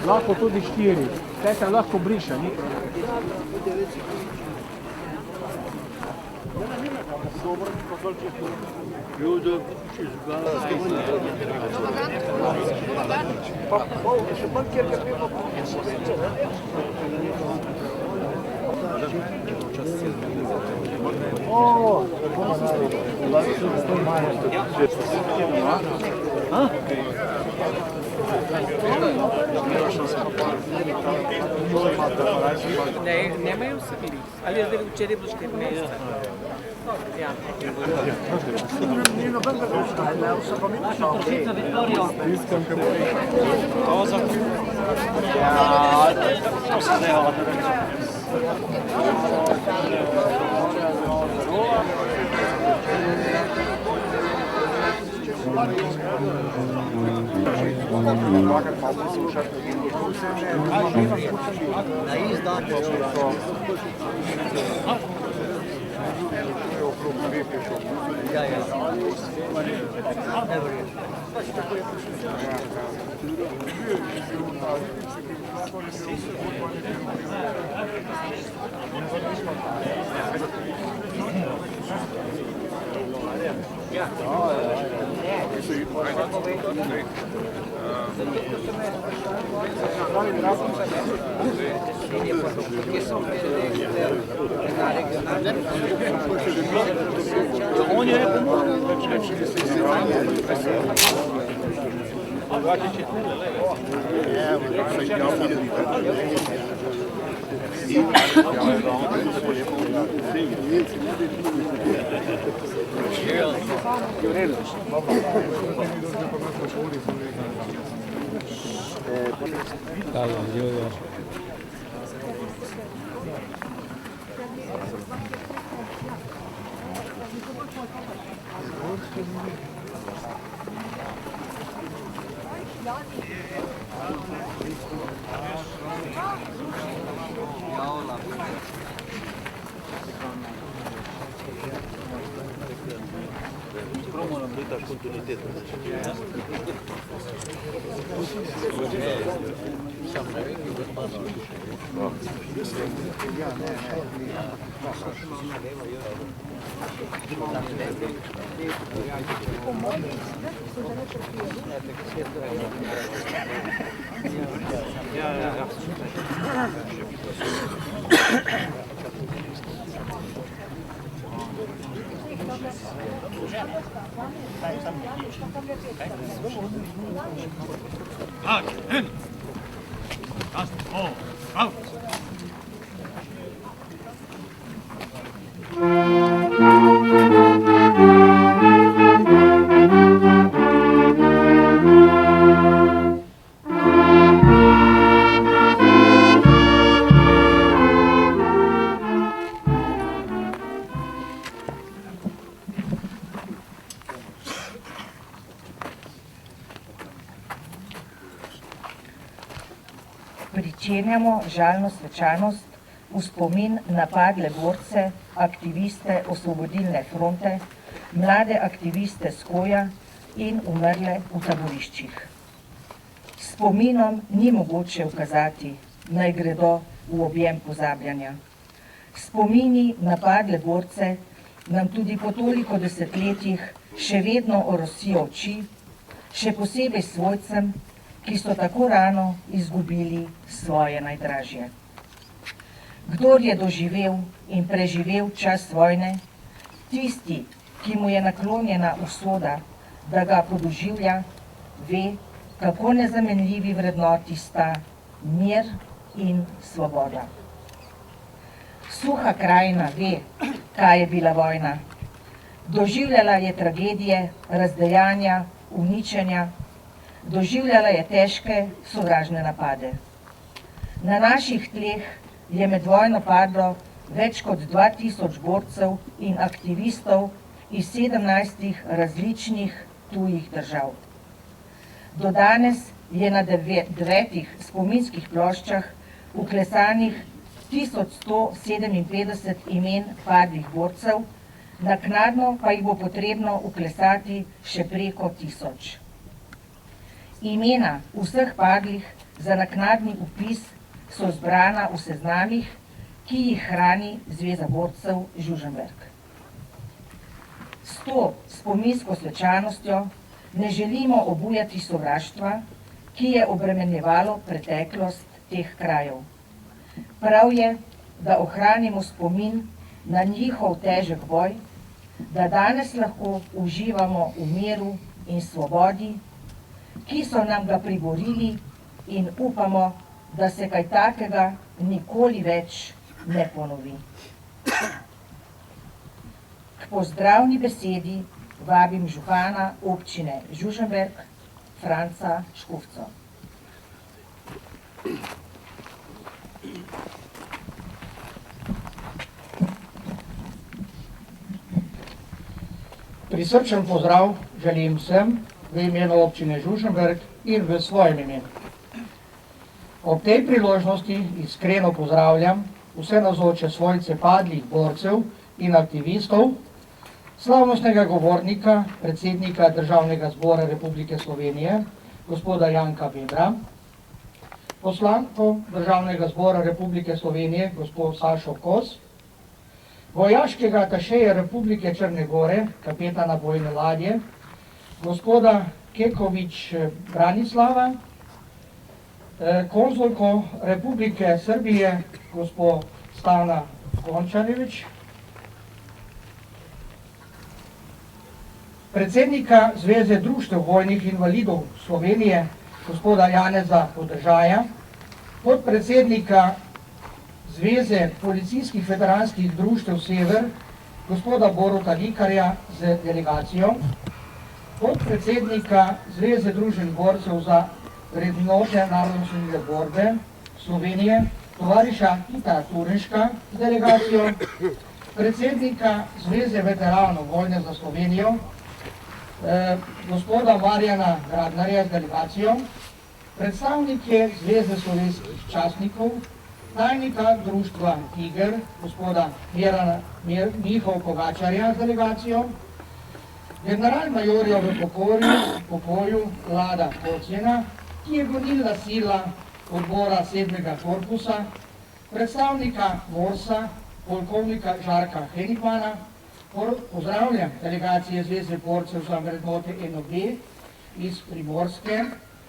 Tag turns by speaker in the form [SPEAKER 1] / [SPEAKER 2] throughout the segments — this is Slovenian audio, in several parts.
[SPEAKER 1] Lahko tudi 4, te se lahko briše, ni problem.
[SPEAKER 2] Nemaju se bili, ali je zdaj včeraj bilo 4 meseca. Ja.
[SPEAKER 3] Pričenjamo žalno svečanost v spomin na padle borce, aktiviste Osvobodilne fronte, mlade aktiviste Skoja in umrle v taboriščih. Spominom ni mogoče ukazati, naj gredo v objem pozabljanja. Spomini na padle borce nam tudi po toliko desetletjih še vedno orosijo oči, še posebej svojcem, ki so tako rano izgubili svoje najdražje. Kdor je doživel in preživel čas vojne, tisti, ki mu je naklonjena usoda, da ga podoživlja, ve, kako nezamenljivi vrednoti sta mir in svoboda. Suha krajina ve, kaj je bila vojna. Doživljala je tragedije, razdejanja, uničenja, doživljala je težke sovražne napade. Na naših tleh je med vojno padlo več kot 2000 borcev in aktivistov iz 17 različnih tujih držav. Do danes je na 9 spominskih ploščah vklesanih 1157 imen padlih borcev naknadno pa jih bo potrebno uklesati še preko 1000. Imena vseh padlih za naknadni vpis so zbrana v seznamih, ki jih hrani Zveza borcev Žužemberk. S to spominsko svečanostjo ne želimo obujati sovraštva, ki je obremenjevalo preteklost teh krajev. Prav je, da ohranimo spomin na njihov težek boj, da danes lahko uživamo v miru in svobodi, ki so nam ga priborili, in upamo, da se kaj takega nikoli več ne ponovi. K pozdravni besedi vabim župana občine Žužemberk, Franca Škufco.
[SPEAKER 4] Prisrčen pozdrav želim vsem v imenu občine Žužemberk in v svojem imenu. Ob tej priložnosti iskreno pozdravljam vse navzoče svojce padlih borcev in aktivistov, slavnostnega govornika, predsednika Državnega zbora Republike Slovenije, gospoda Janka Vebra, poslanko Državnega zbora Republike Slovenije, gospod Sašo Kos, vojaškega atašeja Republike Črne Gore, kapetana bojne ladje, gospoda Kekovič Branislava, konzulko Republike Srbije, gospod Stana Končarevič, predsednika Zveze društev vojnih invalidov Slovenije, gospoda Janeza Podržaja, podpredsednika Zveze policijskih veteranskih društev Sever, gospoda Boruta Likarja z delegacijo, podpredsednika Zveze druženj borcev za vrednote narodnoosvobodilne borbe Slovenije, tovariša Ita Turinška z delegacijo, predsednika Zveze veteranov vojne za Slovenijo, gospoda Marjana Gradnarja z delegacijo, predstavnike Zveze slovenskih častnikov, tajnika društva Tiger, gospoda Mihov Pogačarja z delegacijo, generalmajorja v pokoju Lada Kocjena, ki je gonilna sila odbora 7. korpusa, predstavnika MORS-a, polkovnika Žarka Henigmana, pozdravljam delegacije Zveze borcev za vrednote NOB iz Primorske,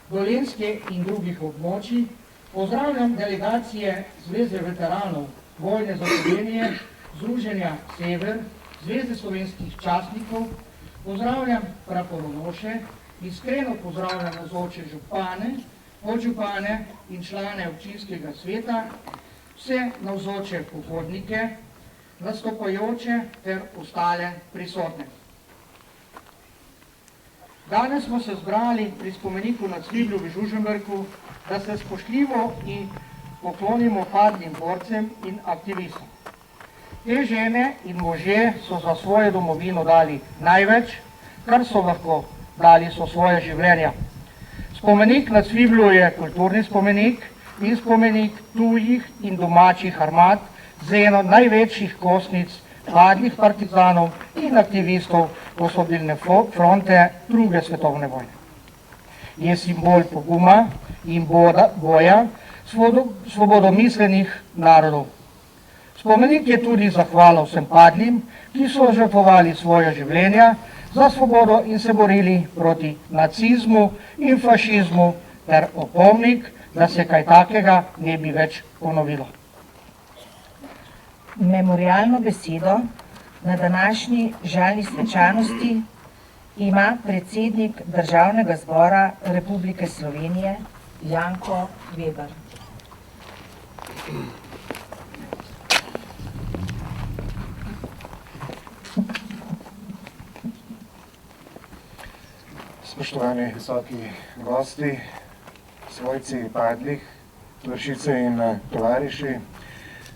[SPEAKER 4] Dolenjske in drugih območij, pozdravljam delegacije Zveze veteranov vojne za Slovenije, Združenja Sever, Zveze slovenskih častnikov, pozdravljam praporonoše, iskreno pozdravljam navzoče župane, podžupane in člane občinskega sveta, vse navzoče pohodnike, nastopajoče ter ostale prisotne. Danes smo se zbrali pri spomeniku na Cviblju v Žužemberku, da se spoštljivo in poklonimo padlim borcem in aktivistom. Te žene in možje so za svojo domovino dali največ, kar so lahko dali so svoje življenja. Spomenik na Cviblju je kulturni spomenik in spomenik tujih in domačih armad z eno največjih kostnic padlih partizanov in aktivistov Osvobodilne fronte druge svetovne vojne. Je simbol poguma in boja svobodomislenih narodov. Spomenik je tudi zahvala vsem padlim, ki so žrtvovali svoje življenja za svobodo in se borili proti nacizmu in fašizmu ter opomnik, da se kaj takega ne bi več ponovilo.
[SPEAKER 3] Memorialno besedo na današnji žalni svečanosti ima predsednik Državnega zbora Republike Slovenije Janko Veber.
[SPEAKER 5] Spoštovani visoki gosti, svojci padlih, tovarišice in tovariši,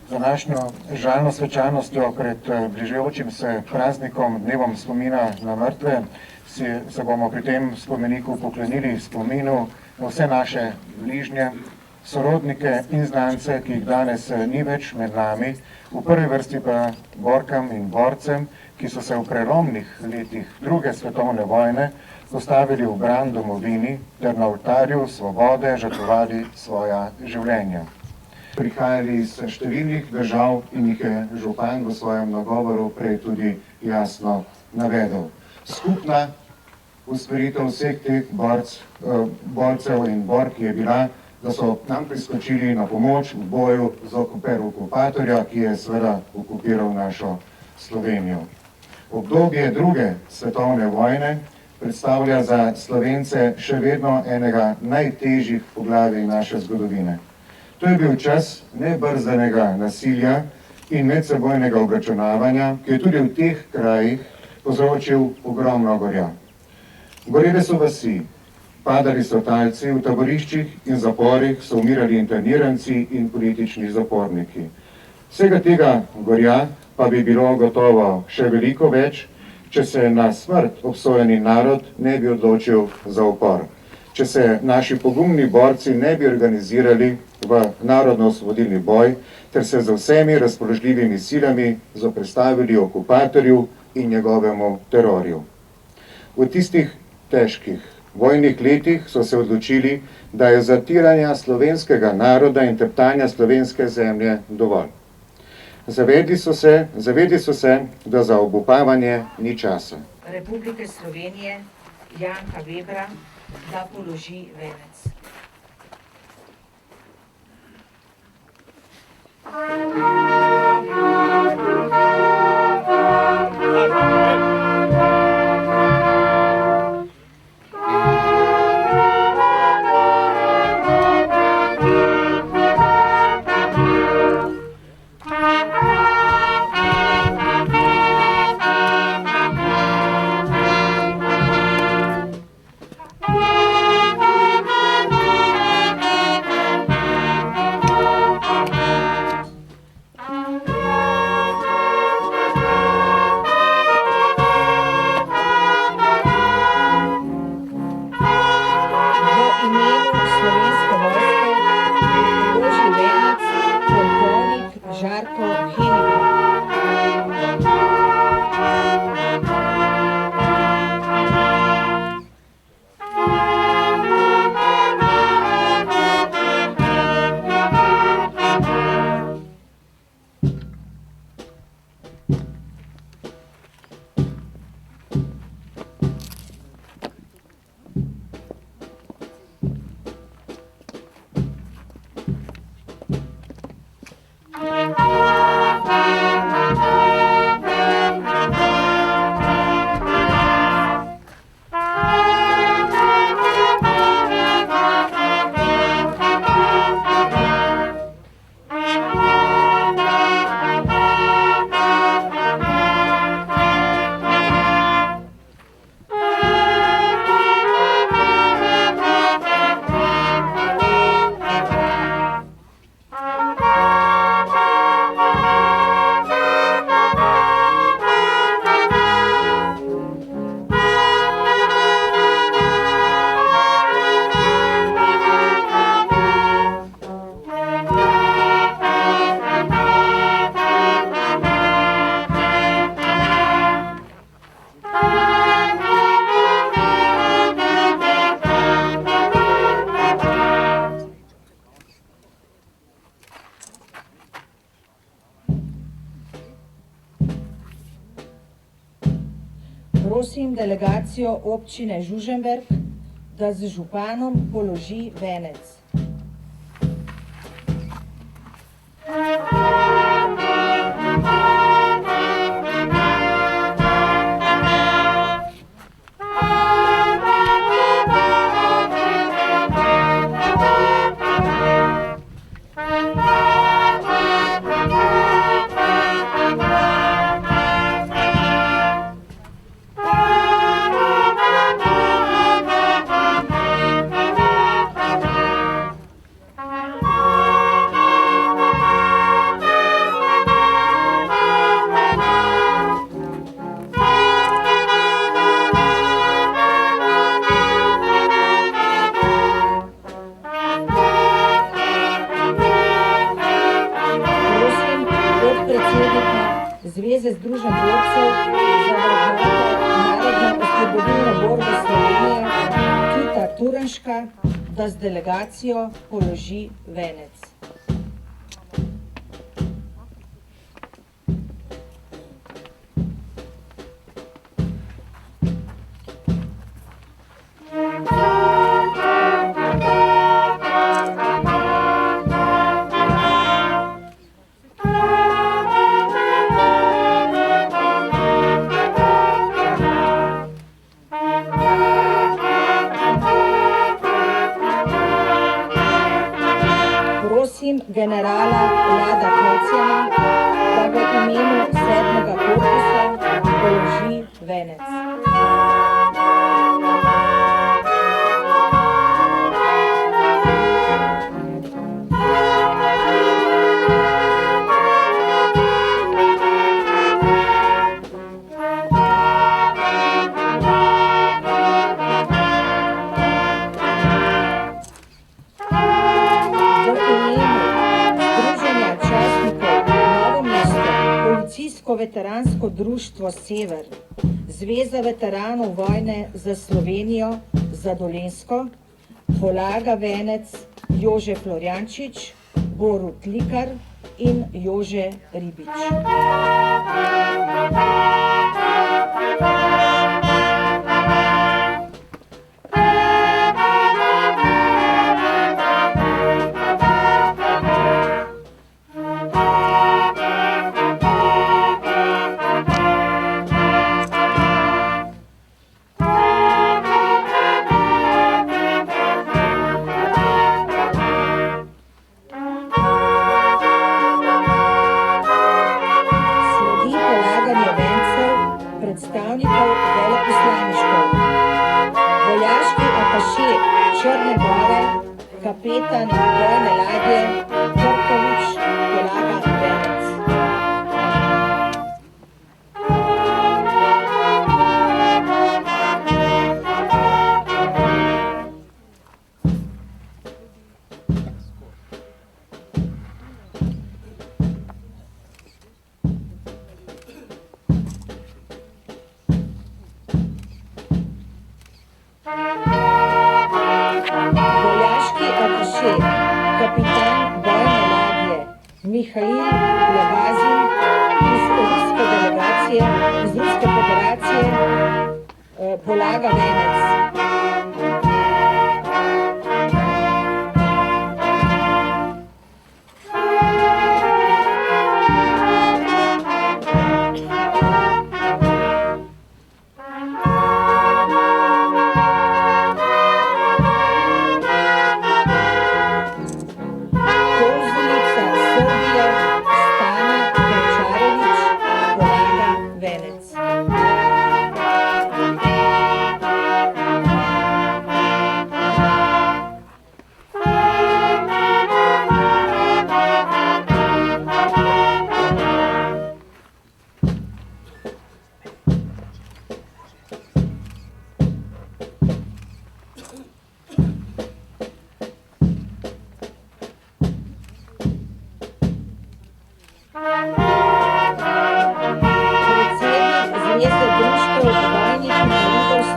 [SPEAKER 5] z današnjo žalno svečanostjo pred bližajočim se praznikom, dnevom spomina na mrtve, se bomo pri tem spomeniku poklonili spominu na vse naše bližnje, sorodnike in znance, ki jih danes ni več med nami, v prvi vrsti pa borkam in borcem, ki so se v prelomnih letih druge svetovne vojne postavili v bran domovini ter na oltarju svobode žrtvovali svoja življenja. Prihajali iz številnih držav in jih je župan v svojem nagovoru prej tudi jasno navedel. Skupna usmeritev vseh teh borcev in bork je bila, da so nam priskočili na pomoč v boju zoper okupatorja, ki je seveda okupiral našo Slovenijo. Obdobje druge svetovne vojne predstavlja za Slovence še vedno enega najtežjih poglavij naše zgodovine. To je bil čas nebrzdanega nasilja in medsebojnega obračunavanja, ki je tudi v teh krajih povzročil ogromno gorja. Gorele so vasi, padali so talci, v taboriščih in zaporih so umirali interniranci in politični zaporniki. Vsega tega gorja pa bi bilo gotovo še veliko več, če se na smrt obsojeni narod ne bi odločil za upor, če se naši pogumni borci ne bi organizirali v narodno-osvobodilni boj ter se z vsemi razpoložljivimi silami zoperstavili okupatorju in njegovemu terorju. V tistih težkih vojnih letih so se odločili, da je zatiranja slovenskega naroda in teptanja slovenske zemlje dovolj. Zavedli so se, da za obupavanje ni časa.
[SPEAKER 3] Republike Slovenije Janka Vebra, da položi venec. Prosim delegacijo občine Žužemberk, da z županom položi venec. Narodno-osvobodilne borbe Slovenije Tita Turnška, da z delegacijo položi venec. Prosim generala Vlada Kocjana, da v imenu 7. korpusa položi venec. Veteransko društvo Sever, Zveza veteranov vojne za Slovenijo za Dolenjsko, polaga venec Jože Florjančič, Borut Likar in Jože Ribič. Predstavnikov veleposlaništev. Vojaški ataše Črne gore, kapetan bojne ladje Krkovič, polaga venec. Vojaški ataše, kapitan bojne ladje Mihail Lagazin iz Ruske delegacije, iz Ruske federacije, polaga venec.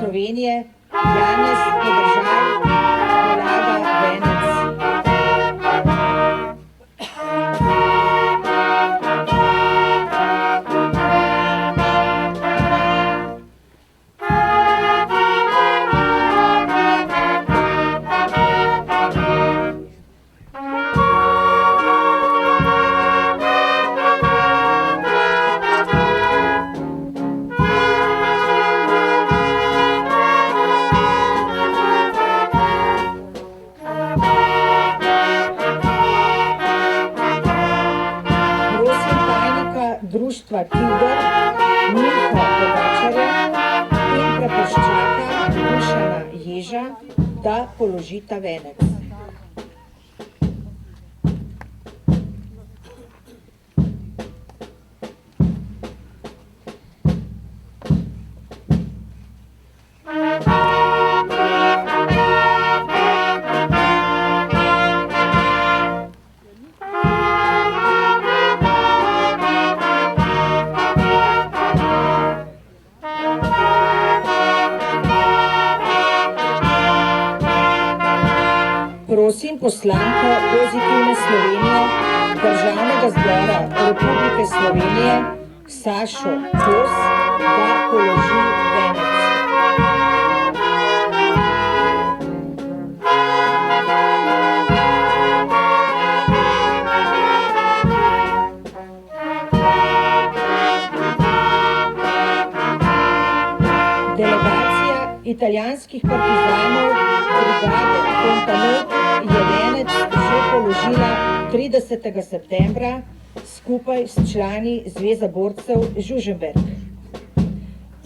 [SPEAKER 3] Slovenije, Janez Podržaj, polaga venec. Društva Tudor, Miha Pogačarja in praporščaka Dušana Ježa, da položita venec. poslanko Pozitivne Slovenije Državnega zbora Republike Slovenije Sašo Kos, da položi venec. Delegacija italijanskih partizanov brigade Fontanot je venec že položila 30. septembra skupaj s člani Zveze borcev Žužemberk.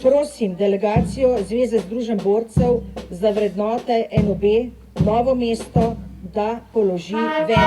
[SPEAKER 3] Prosim delegacijo Zveze združenj borcev za vrednote NOB Novo mesto, da položi venec.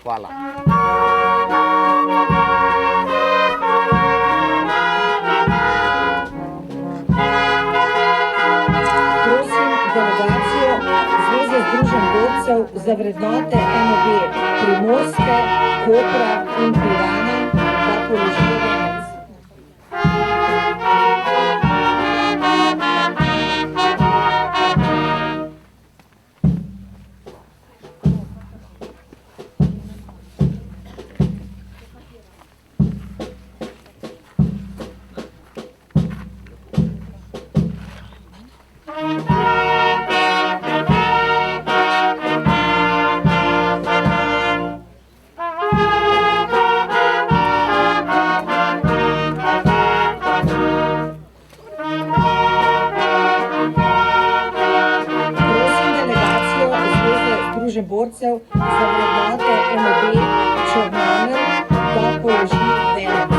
[SPEAKER 1] Hvala.
[SPEAKER 3] Prosim delegacijo Zveze združenj borcev za vrednote NOB Primorske, Kopra in Pirana, da položi venec. Borcev za vrednote NOB Črnomelj, da položi venec.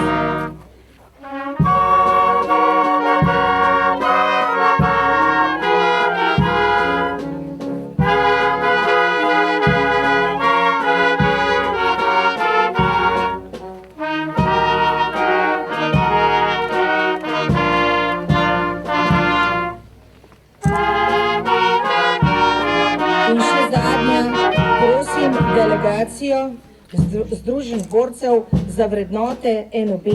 [SPEAKER 3] Delegacijo združenj borcev za vrednote NOB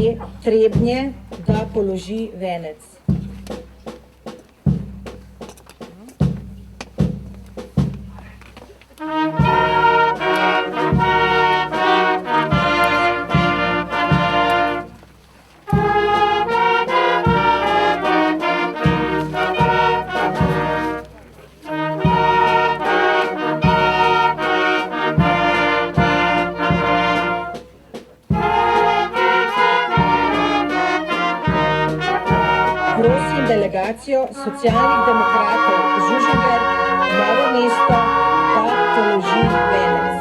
[SPEAKER 3] Trebnje, da položi venec. Prosim delegacijo socialnih demokratov Žužemberk, Novo mesto, da položi venec.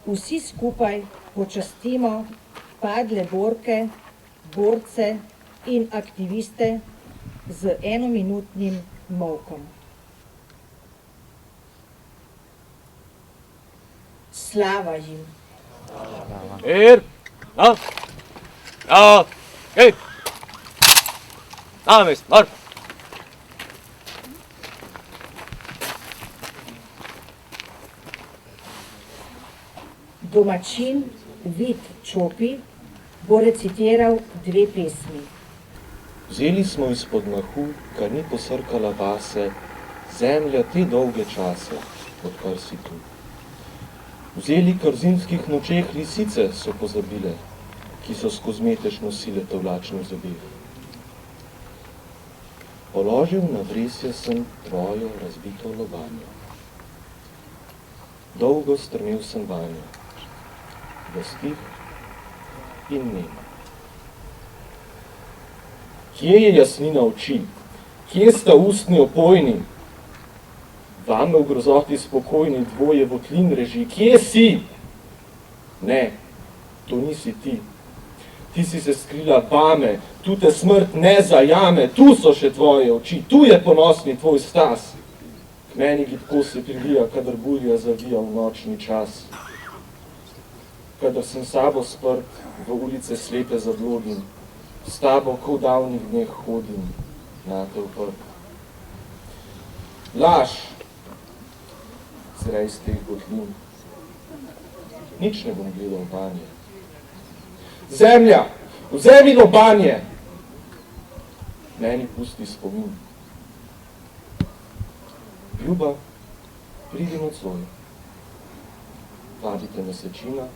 [SPEAKER 3] Vsi skupaj počastimo padle borke, borce in aktiviste z enominutnim molkom. Slava jim!
[SPEAKER 6] Her! Ja! Ja! Hej! Namest, marš!
[SPEAKER 3] Domačin Vid Čopi bo recitiral dve pesmi.
[SPEAKER 7] Vzeli smo izpod mahu, kar ni posrkala vase, zemlja te dolge čase, odkar si tu. Vzeli, kar v zimskih nočeh lisice so pozabile, ki so skozi metež nosile tovlačne v zobeh. Položil na vresje sem tvojo razbito lobanjo. Dolgo strmel sem vanjo, v stih in nema. Kje je jasnina oči? Kje sta ustni opojni? Vame v grozoti spokojni dvoje votlin reži. Kje si? Ne, to nisi ti. Ti si se skrila vame, tu te smrt ne zajame, tu so še tvoje oči, tu je ponosni tvoj stas. K meni gibko se privija, kadar burja zavija v nočni čas. Kadar sem sabo sprt, v ulice slepe zablogim, s tabo, ko v davnih dneh hodim, nate uprt. Laž, zrej z teh gotlin, nič ne bom gledal vanje. Zemlja, vzemi lobanje, meni pusti spomin. Ljuba, pridi nocoj, vadite mesečina.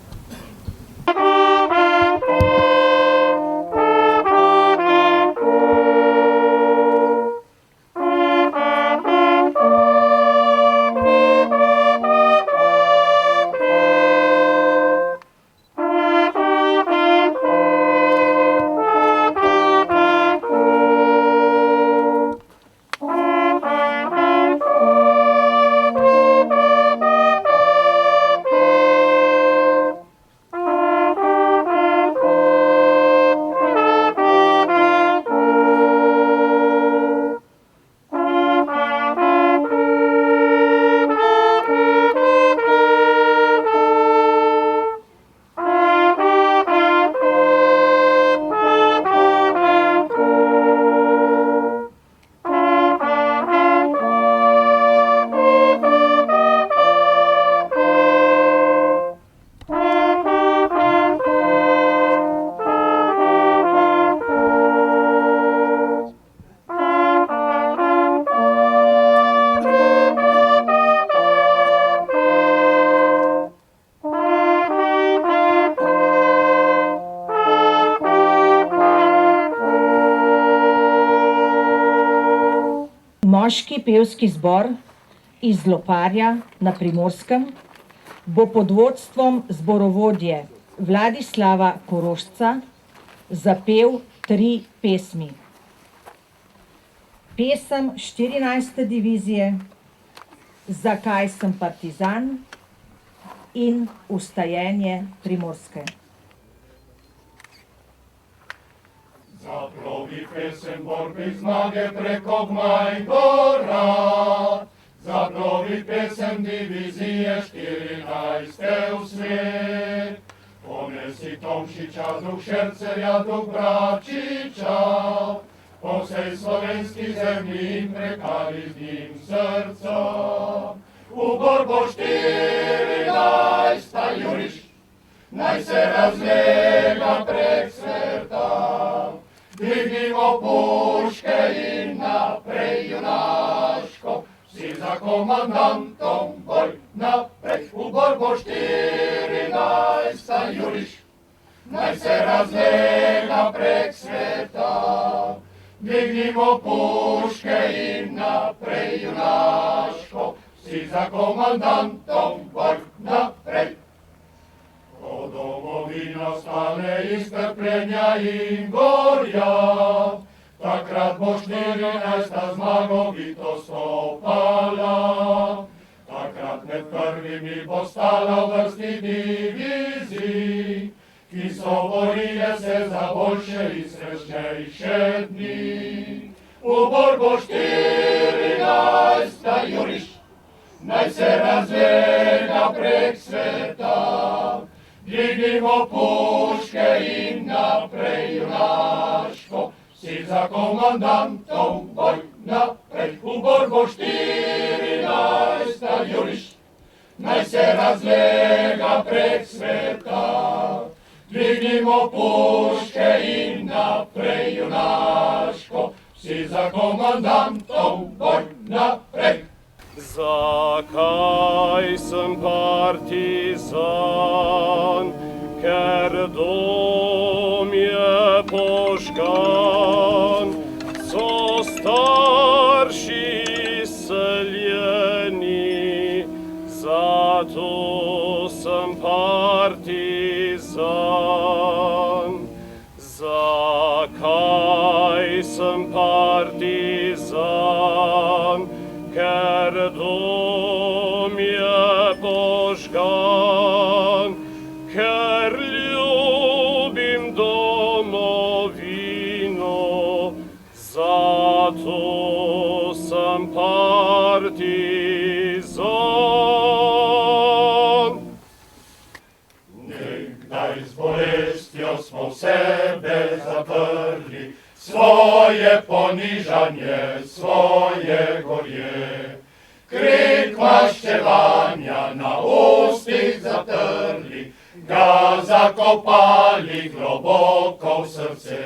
[SPEAKER 3] Moški pevski zbor iz Loparja na Primorskem bo pod vodstvom zborovodje Vladislava Korošca zapel 3 pesmi. Pesem 14. divizije Zakaj sem partizan in Vstajenje Primorske.
[SPEAKER 8] Zaplovi pesem borbe zmage preko Gmaj gora, zaplovi pesem divizije 14. v svet. Ponesi Tomšiča, drug Šercerja, drug Bračiča, po vsej slovenski zemlji in prekali z njim srca. V borbo 14. juriš, naj se razlega prek sveta. Dvignimo puške in naprej junaško, vsi za komandantom boj naprej. V borbo 14. juriš, naj se razlega prek sveta. Dvignimo puške in naprej junaško, vsi za komandantom boj naprej. Ko domovina stane iz trpljenja in gorja, takrat bo 14. zmagovito stopala. Takrat med prvimi bo stala v vrsti divizij, ki so borile se za boljše in srečnejše dni. V borbo 14. juriš, naj se razlega prek sveta. Dvignimo puške in naprej junaško, vsi za komandantom boj naprej. V borbo 14. juriš, naj se razlega prek sveta. Dvignimo puške in naprej junaško, vsi za komandantom boj naprej.
[SPEAKER 6] Zakaj sem partizan, ker dom je požgan, so zato sem partizan. Zakaj sem partizan? Ker dom je požgan, ker ljubim domovino, zato sem partizan.
[SPEAKER 8] Nekdaj z bolestjo smo v sebe zaprli, svoje ponižanje, svoje gorje. Krik maščevanja na ustih zatrli, ga zakopali globoko v srce.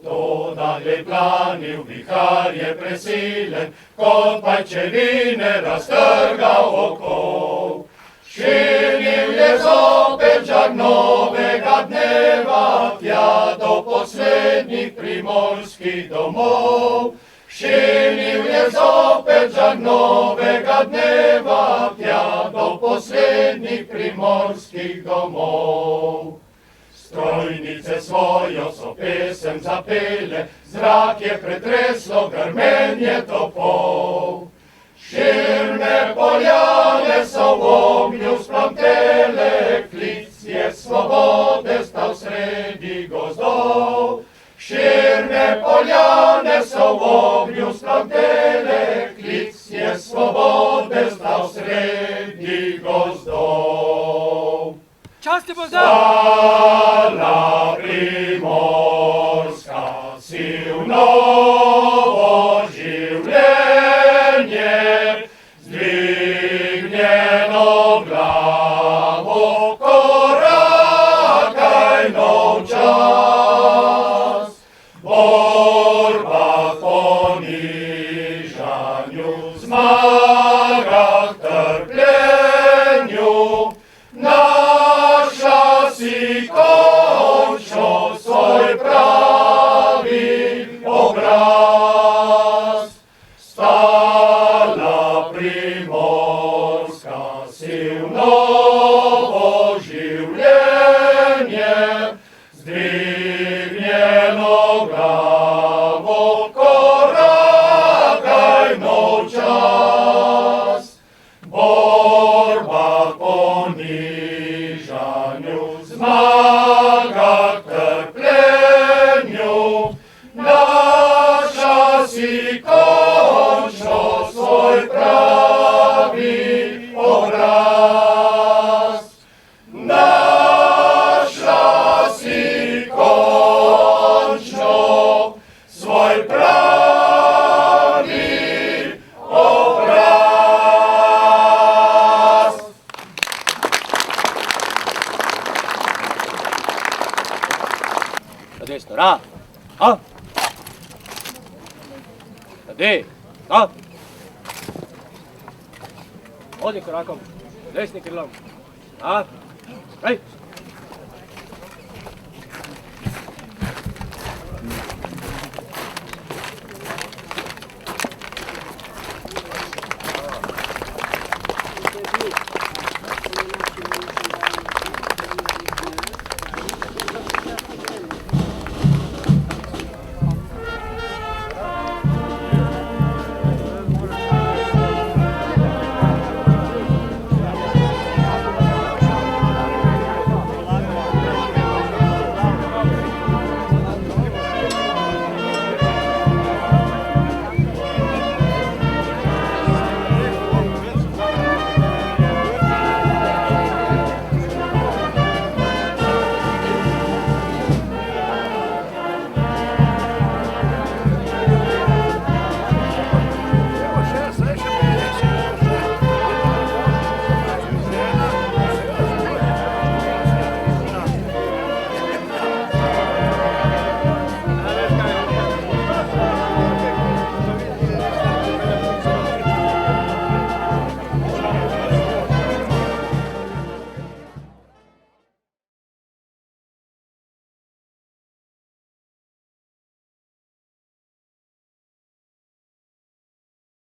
[SPEAKER 8] Toda leplanil vihar je presilen, kot pajčevine raztrgal okov. Širil je zopet žar novega dneva, tja do poslednjih primorskih domov. Širil je zopet žar novega dneva, tja do poslednjih primorskih domov. Strojnice svojo so pesem zapele, zrak je pretreslo grmenje topov. Širne poljane so v ognju splamtele, klic je svobode stal sredi gozdov. Širne poljane so v ognju splamtele, klic je svobode stal sredi gozdov.
[SPEAKER 2] Časti pozdrav!
[SPEAKER 8] Stala Primorska si v novo življenje, zdvignjeno glavo, korakaj nov čas. Borba v ponižanju, zmaga v trpljenju, našla si končno svoj pravi obraz. Stala Primorska si v novo življenje, zdvignjeno glavo, korakaj nov čas. Borba v ponižanju, zmaga v trpljenju, našla si končno svoj pravi obraz. Našla si končno svoj pravi obraz.
[SPEAKER 9] Na desno, ra, ha. Na de, ha. Odi korakom, desni krilom, ha. Hej.